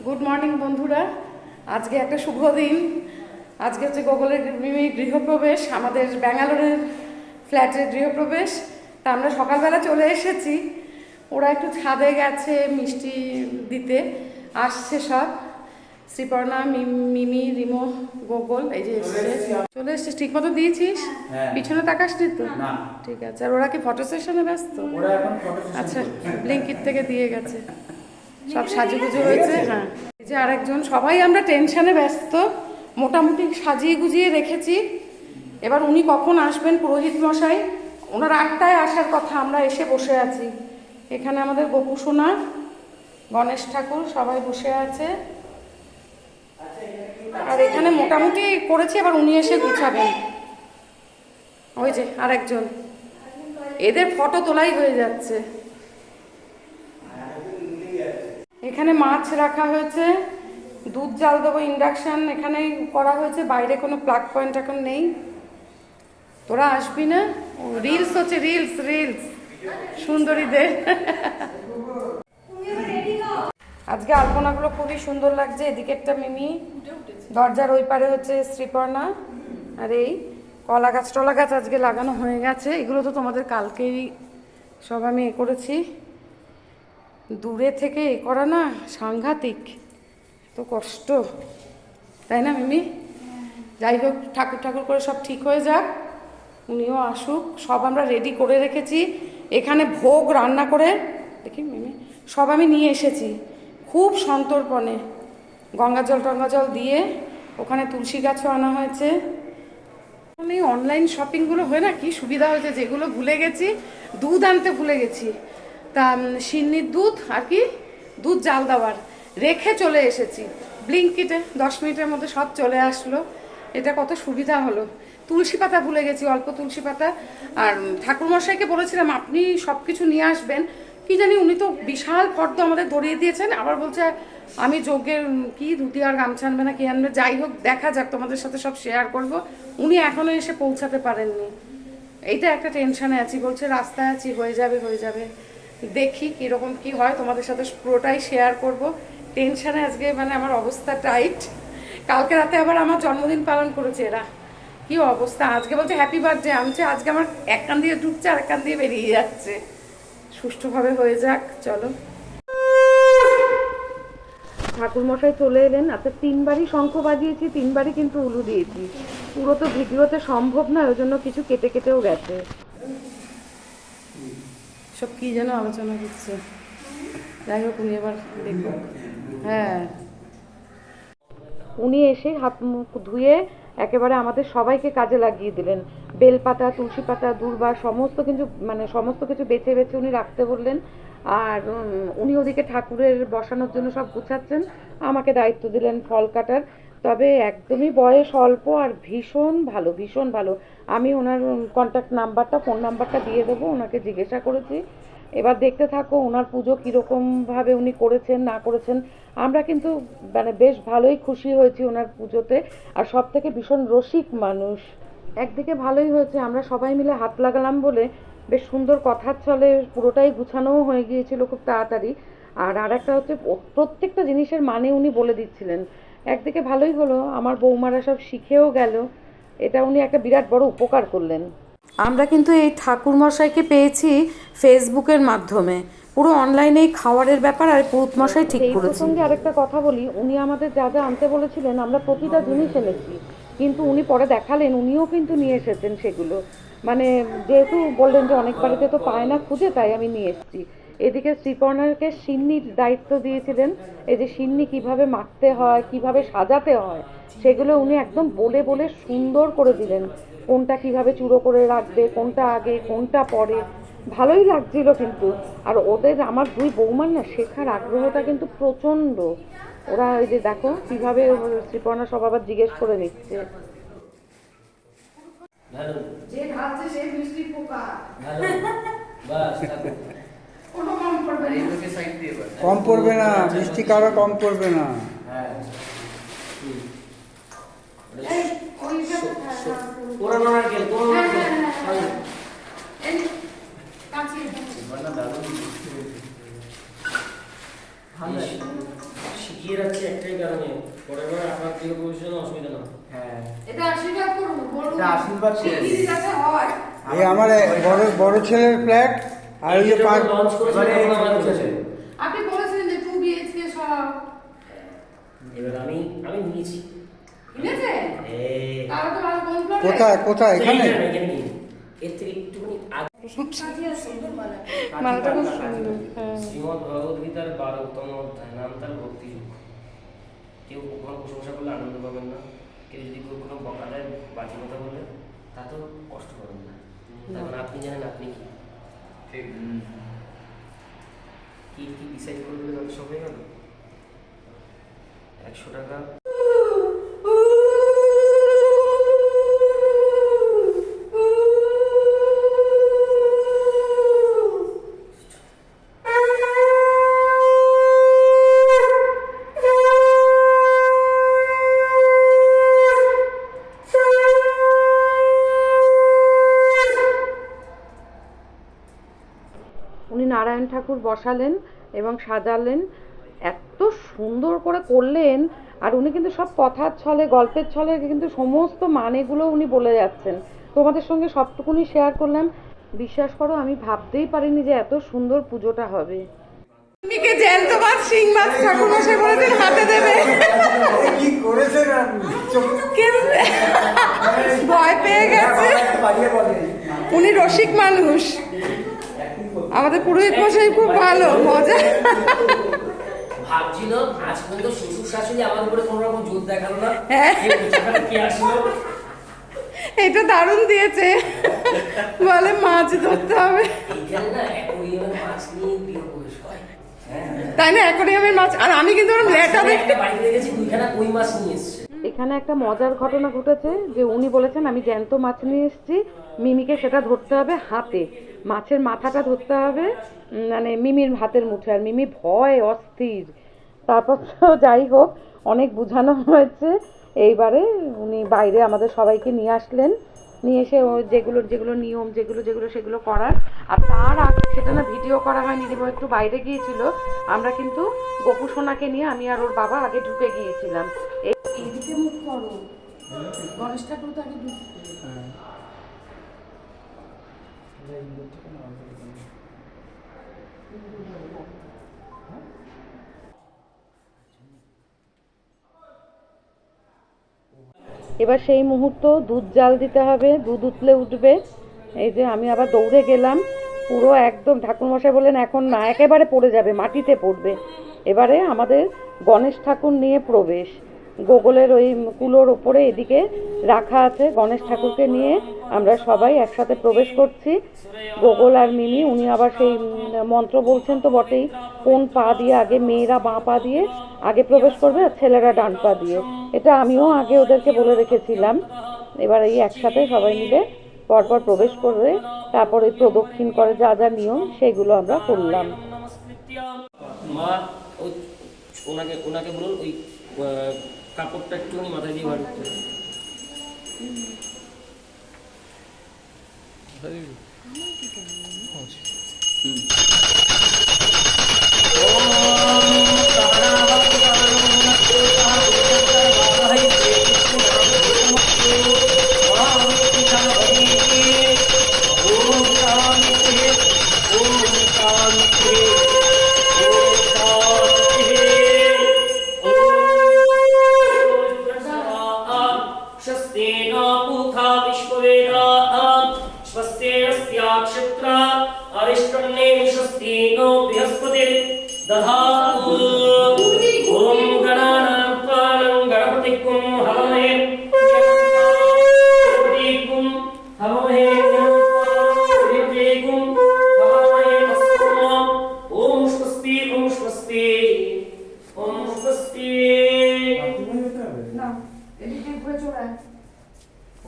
Good morning বন্ধুরা। আজকে একটা শুভ দিন। আজকে হচ্ছে গোগলের গৃহপ্রবেশ, আমাদের ব্যাঙ্গালোরের ফ্ল্যাটের গৃহপ্রবেশ। তা আমরা সকালবেলা চলে এসেছি। ওরা একটু ছাদে গেছে মিষ্টি দিতে, আসছে সব। শ্রীপর্ণা, মিমি, রিমো, গোগল এই যে চলে এসছিস। ঠিক মতো দিয়েছিস? পিছনে তাকাসনি তো? ঠিক আছে। আর ওরা কি ফটো সেশনে ব্যস্ত? আচ্ছা, ব্লিঙ্কিট থেকে দিয়ে গেছে, সব সাজুগুজু হয়েছে। হ্যাঁ, এই যে আরেকজন, সবাই আমরা টেনশনে ব্যস্ত। মোটামুটি সাজিয়ে গুজিয়ে রেখেছি। এবার উনি কখন আসবেন পুরোহিত মশাই? ওনার 8টায় আসার কথা, আমরা এসে বসে আছি। এখানে আমাদের গোপু সোনা, গণেশ ঠাকুর সবাই বসে আছে। আর এখানে মোটামুটি করেছি, এবার উনি এসে গুছাবেন। ওই যে আরেকজন, এদের ফটো তোলাই হয়ে যাচ্ছে। এখানে মাছ রাখা হয়েছে, দুধ জাল দেবো, ইন্ডাকশান এখানেই করা হয়েছে, বাইরে কোনো প্লাগ পয়েন্ট এখন নেই। তোরা আসবি না? রিলস হচ্ছে, রিলস রিলস সুন্দরীদের। আজকে আলপনাগুলো খুবই সুন্দর লাগছে। এদিকেরটা মিমি, দরজার ওই পারে হচ্ছে শ্রীপর্ণা, আর এই কলা গাছ টলা গাছ আজকে লাগানো হয়ে গেছে। এগুলো তো তোমাদের কালকেই সব আমি করেছি। দূরে থেকে করা না সাংঘাতিক, তো কষ্ট, তাই না মিমি? যাই হোক, ঠাকুর ঠাকুর করে সব ঠিক হয়ে যাক, উনিও আসুক। সব আমরা রেডি করে রেখেছি। এখানে ভোগ রান্না করে দেখি মিমি সব আমি নিয়ে এসেছি খুব সন্তর্পণে। গঙ্গাজল টঙ্গাজল দিয়ে ওখানে তুলসী গাছও আনা হয়েছে। এই অনলাইন শপিংগুলো হয় না, কি সুবিধা হয়েছে। যেগুলো ভুলে গেছি, দুধ আনতে ভুলে গেছি, তা সিন্নির দুধ আর কি দুধ জাল দেওয়ার রেখে চলে এসেছি। ব্লিঙ্কিটে 10 মিনিটের মধ্যে সব চলে আসলো। এটা কত সুবিধা হলো। তুলসী পাতা ভুলে গেছি, অল্প তুলসী পাতা। আর ঠাকুরমশাইকে বলেছিলাম আপনি সব কিছু নিয়ে আসবেন, কি জানি উনি তো বিশাল ফর্দ আমাদের ধরিয়ে দিয়েছেন। আবার বলছে আমি যজ্ঞের কি ধুতি আর গামছা আনবে না কি আনবে। যাই হোক, দেখা যাক, তোমাদের সাথে সব শেয়ার করব। উনি এখনো এসে পৌঁছাতে পারেননি, এইটা একটা টেনশনে আছি। বলছে রাস্তায় আছি, হয়ে যাবে হয়ে যাবে। দেখি কীরকম কি হয়, তোমাদের সাথে পুরোটাই শেয়ার করব। টেনশনে আজকে মানে আমার অবস্থা টাইট। কালকে রাতে আবার আমার জন্মদিন পালন করেছে এরা, কি অবস্থা। আজকে বলছে হ্যাপি বার্থডে, আনছে আজকে আমার এক কান দিয়ে ঢুকছে আর এক কান দিয়ে বেরিয়ে যাচ্ছে। সুষ্ঠুভাবে হয়ে যাক, চলো। ঠাকুরমশাই চলে এলেন। আচ্ছা, 3বারই শঙ্খ বাজিয়েছি, 3বারই কিন্তু উলু দিয়েছি। পুরো তো ভিডিওতে সম্ভব না, ওই জন্য কিছু কেটে কেটেও গেছে। সব কি যেন আলোচনা করছে, যাই হোক উনি এবার দেখুন। হ্যাঁ, উনি এসে হাত মুখ ধুয়ে একেবারে আমাদের সবাইকে কাজে লাগিয়ে দিলেন। বেলপাতা, তুলসী পাতা, দূর্বা সমস্ত কিছু সমস্ত কিছু বেছে বেছে উনি রাখতে বললেন। আর উনি ওদিকে ঠাকুরের বসানোর জন্য সব গুছাচ্ছেন, আমাকে দায়িত্ব দিলেন ফল কাটার। তবে একদমই বয়স অল্প আর ভীষণ ভালো, ভীষণ ভালো। আমি ওনার কন্ট্যাক্ট নাম্বারটা, ফোন নাম্বারটা দিয়ে দেবো, ওনাকে জিজ্ঞাসা করেছি। এবার দেখতে থাকো ওনার পুজো কীরকমভাবে উনি করেছেন না করেছেন। আমরা কিন্তু বেশ ভালোই খুশি হয়েছি ওনার পুজোতে। আর সব থেকে ভীষণ রসিক মানুষ। একদিকে ভালোই হয়েছে, আমরা সবাই মিলে হাত লাগালাম বলে বেশ সুন্দর কথার ছলে পুরোটাই গুছানোও হয়ে গিয়েছিল খুব তাড়াতাড়ি। আর একটা হচ্ছে প্রত্যেকটা জিনিসের মানে উনি বলে দিচ্ছিলেন। একদিকে ভালোই হলো, আমার বৌমারা সব শিখেও গেল। এটা উনি একটা বিরাট বড় উপকার করলেন। আমরা কিন্তু এই ঠাকুরমশাইকে পেয়েছি ফেসবুকের মাধ্যমে। পুরো অনলাইনেই খাওয়ারের ব্যাপার আর পুরুতমশাই ঠিক করেছে। এই প্রসঙ্গে আরেকটা কথা বলি, উনি আমাদের যা যা আনতে বলেছিলেন আমরা প্রতিটা জিনিস এনেছি, কিন্তু উনি পরে দেখালেন উনিও কিন্তু নিয়ে এসেছেন সেগুলো। যেহেতু বললেন যে অনেক বাড়িতে তো পায় না খুঁজে, তাই আমি নিয়ে এসেছি। এদিকে শ্রীপর্ণাকে সিন্নির দায়িত্ব দিয়েছিলেন। এই যে সিন্নি কিভাবে মাখতে হয়, কিভাবে সাজাতে হয়, সেগুলো উনি একদম বলে বলে সুন্দর করে দিলেন। কোনটা কিভাবে চূড়ো করে রাখবে, কোনটা আগে কোনটা পরে, ভালোই লাগছিল কিন্তু। আর ওদের, আমার 2 বৌমার না শেখার আগ্রহটা কিন্তু প্রচণ্ড। ওরা ওই যে দেখো কিভাবে শ্রীপর্ণা সব আবার জিজ্ঞেস করে নিচ্ছে। যে খাচ্ছে সেই মিষ্টি পোকা, কম পড়বে না, মিষ্টি কারো কম পড়বে না। শিখিয়ে রাখছি একটাই কারণে, পরের বার আপনার প্রিয় প্রফেশনে অসুবিধা না। হ্যাঁ এটা আশীর্বাদ করুন, বলুন এটা আশীর্বাদ করে শিগগিরই দিন। যাতে হয়। এই আমার বড় বড় ছেলের ফ্ল্যাট আর ওই যে পাঁচ লঞ্চ করেছে এবারে তখন আমার ঠিক বুঝেছে। আছে। আপনি বলেছিলেন যে 2 BHK সব এবার আমি নিয়েছি। কিনেছে, এই তাহলে তো ভালো কোন ফ্লোরে? কোথায় কোথায় এখানে এখানে নিয়ে। এর থেকে একটুখানি আগে মালাটা খুব সুন্দর। হ্যাঁ। শ্রীমদ্ ভগবদ গীতার 12তম অধ্যায়, নাম তার ভক্তি যুগ। কেউ কখনো প্রশংসা করলে আনন্দ পাবেন না, কেউ যদি কখনো বকা দেয় বাজে কথা বলে তাতেও কষ্ট পাবেন না। তখন আপনি জানেন আপনি কি ঠিক কি কি ডিসাইড করে দিলে যত সব হয়ে গেল। 100 টাকা উনি নারায়ণ ঠাকুর বসালেন এবং সাজালেন, এত সুন্দর করে করলেন। আর উনি কিন্তু সব কথার ছলে গল্পের ছলে কিন্তু সমস্ত মানেগুলো উনি বলে যাচ্ছেন। তোমাদের সঙ্গে সবটুকুনি শেয়ার করলাম। বিশ্বাস করো আমি ভাবতেই পারিনি যে এত সুন্দর পুজোটা হবে। মিকে জ্যান্ত মাছ শিং মাছ ঠাকুর মশাই বলেছেন হাতে দেবে। কি করেছেন আপনি? কিন্তু ভয় পেয়ে গেছে, উনি রসিক মানুষ। আমাদের পুরোহিত মশাই খুব ভালো, মজা। ভাবছিল আজ পর্যন্ত শ্বশুর শাশুড়ি আমার উপরে কোনো রকম জোর দেখালো না। হ্যাঁ। কি আসলো এটা দারুণ দিয়েছে, বলে মাছ ধরতে হবে। এইখানে না অ্যাকোরিয়ামে মাছ নিয়ে গৃহপ্রবেশ হয়। তাই না, অ্যাকোরিয়ামের মাছ। আর আমি কিন্তু ওরকম লেটা দেখতে একটা বাড়িতে দেখেছি 2খানা কই মাছ নিয়ে এসছে। এখানে একটা মজার ঘটনা ঘটেছে যে উনি বলেছেন আমি জ্যান্ত মাছ নিয়ে এসেছি, মিমিকে সেটা ধরতে হবে হাতে, মাছের মাথাটা ধরতে হবে মানে মিমির হাতের মুঠে। আর মিমি ভয় অস্থির। তারপর তো যাই হোক অনেক বোঝানো হয়েছে। এইবারে উনি বাইরে আমাদের সবাইকে নিয়ে আসলেন, নিয়ে এসে ও যেগুলো যেগুলো নিয়ম যেগুলো যেগুলো সেগুলো করার। আর তার আগে সেটা না ভিডিও করা হয়নি, দিব একটু বাইরে গিয়েছিল। আমরা কিন্তু গোপু সোনাকে নিয়ে আমি আর ওর বাবা আগে ঢুকে গিয়েছিলাম। এইদিকে মুখ করো, গণেশ ঠাকুর তো আগে ঢুকবে। এবার সেই মুহূর্ত দুধ জাল দিতে হবে, দুধ উতলে উঠবে। এই যে আমি আবার দৌড়ে গেলাম, পুরো একদম ঠাকুরমশাই বললেন এখন না, একেবারে পড়ে যাবে, মাটিতে পড়বে। এবারে আমাদের গণেশ ঠাকুর নিয়ে প্রবেশ, গোগলের ওই কুলোর ওপরে এদিকে রাখা আছে গণেশ ঠাকুরকে নিয়ে আমরা সবাই একসাথে প্রবেশ করছি। গোগল আর মিমি উনি আবার সেই মন্ত্র বলছেন তো বটেই, কোন পা দিয়ে আগে, মেয়েরা বাঁ পা দিয়ে আগে প্রবেশ করবে আর ছেলেরা ডান পা দিয়ে। এটা আমিও আগে ওদেরকে বলে রেখেছিলাম। এবার এই একসাথে সবাই মিলে পরপর প্রবেশ করে তারপর ওই প্রদক্ষিণ করে যা যা নিয়ম সেগুলো আমরা করলাম। মা ওই ওনাকে ওনাকে বলুন ওই কাপড়টা একটুখানি মাথায় দিয়ে বার করতে।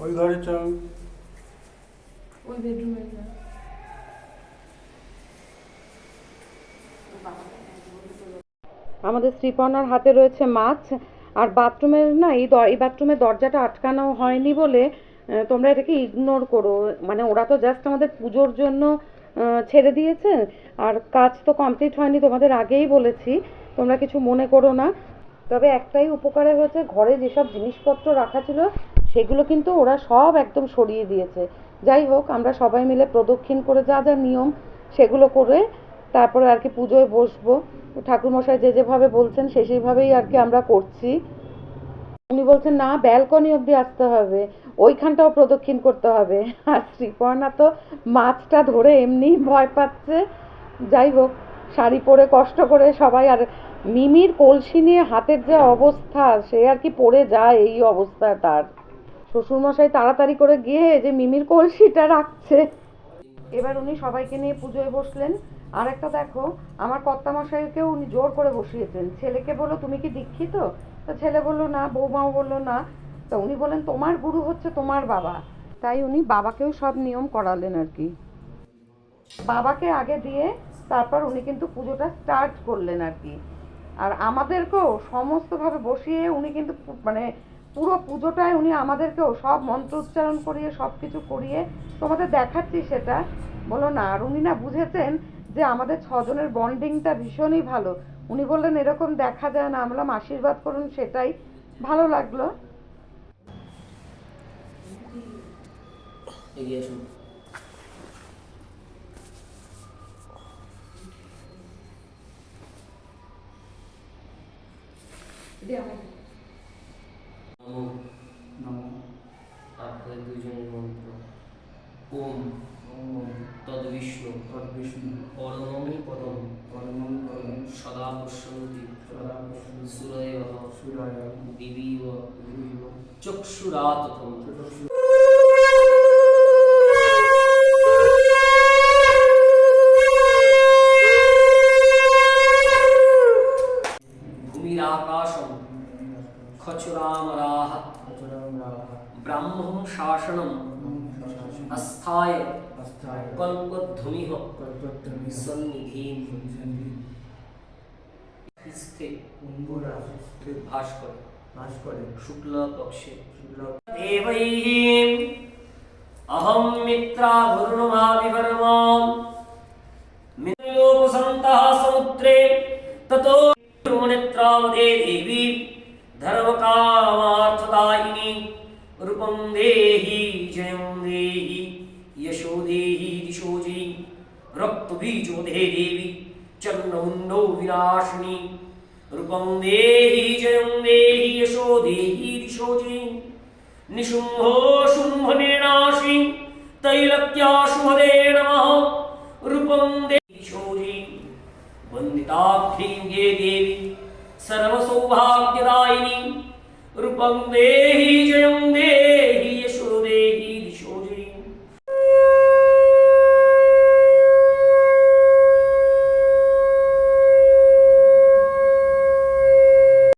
ওই ঘরে চল। আমাদের শ্রীপর্ণার হাতে রয়েছে মাছ। আর বাথরুমের না এই বাথরুমের দরজাটা আটকানো হয়নি বলে তোমরা এটাকে ইগনোর করো। মানে ওরা তো জাস্ট আমাদের পুজোর জন্য ছেড়ে দিয়েছে, আর কাজ তো কমপ্লিট হয়নি, তোমাদের আগেই বলেছি, তোমরা কিছু মনে করো না। তবে একটাই উপকারে হয়েছে, ঘরে যেসব জিনিসপত্র রাখা ছিল সেগুলো কিন্তু ওরা সব একদম সরিয়ে দিয়েছে। যাই হোক, আমরা সবাই মিলে প্রদক্ষিণ করে যা যা নিয়ম সেগুলো করে তারপরে আর কি পুজোয় বসবো। ঠাকুরমশাই যে যেভাবে বলছেন সেইভাবেই আর কি আমরা করছি। উনি বলছেন না, ব্যালকনি অবধি আসতে হবে, ওইখানটাও প্রদক্ষিণ করতে হবে। আর শ্রীপর্ণা তো মাছটা ধরে এমনি ভয় পাচ্ছে। যাই হোক, শাড়ি পরে কষ্ট করে সবাই, আর মিমির কলসি নিয়ে হাতের যে অবস্থা, সে আর কি পড়ে যায় এই অবস্থা তার। শ্বশুরমশাই তাড়াতাড়ি করে গিয়ে যে মিমির কলসিটা রাখছে। এবার উনি সবাইকে নিয়ে পুজোয় বসলেন। আর একটা দেখো, আমার কর্তামশাইকেও উনি জোর করে বসিয়েছেন। ছেলেকে বললো তুমি কি দীক্ষিত? তো ছেলে বললো না, বৌমাও বললো না। তা উনি বলেন তোমার গুরু হচ্ছে তোমার বাবা। তাই উনি বাবাকেও সব নিয়ম করালেন আর কি। বাবাকে আগে দিয়ে তারপর উনি কিন্তু পুজোটা স্টার্ট করলেন আর কি। আর আমাদেরকেও সমস্তভাবে বসিয়ে উনি কিন্তু মানে পুরো পুজোটায় উনি আমাদেরকেও সব মন্ত্র উচ্চারণ করিয়ে সব কিছু করিয়ে তোমাদের দেখাচ্ছি সেটা। বলো না, আর উনি না বুঝেছেন যে আমাদের ছজনের বন্ডিংটা ভীষণই ভালো। উনি বললেন এরকম দেখা যায় না, আমরা আশীর্বাদ করুন, সেটাই ভালো লাগলো। এগিয়ে আসুন। আপনাদের দুইজনের মন্ত্র। ওম তদ্বিষ্ণু পরমং পদম সদা পশ্যন্তি সুরয় দিবিব চক্ষুরাততম। ভূমিরাকাশম খচুরামরাহ ব্রাহ্মং শাসনম আস্থায় কল্পধ্বনিহ সন্নিধিম ভাস্কর শুক্ল পক্ষে দেবৈহিম অহম মিত্রা ভূর্ণমাবিবর্মাম মিত্রলোকসন্তঃ সমুদ্রে ততো নেত্রাবদে দেবী ধর্মকামার্থদায়িনী রূপং দেহি জয়ং দেহি यशो देहि दिशो जयि रक्तबीजो देहि देवी चन्नमुण्डो विनाशिनी रूपं देहि जयं देहि यशो देहि दिशो जयि निशुम्भो शुम्भनिर्नाशि तैलक्याशुभदे नमः रूपं देहि दिशो जयि वन्दिताख्रीं ये देवी सर्वसौभाग्यदायिनी रूपं देहि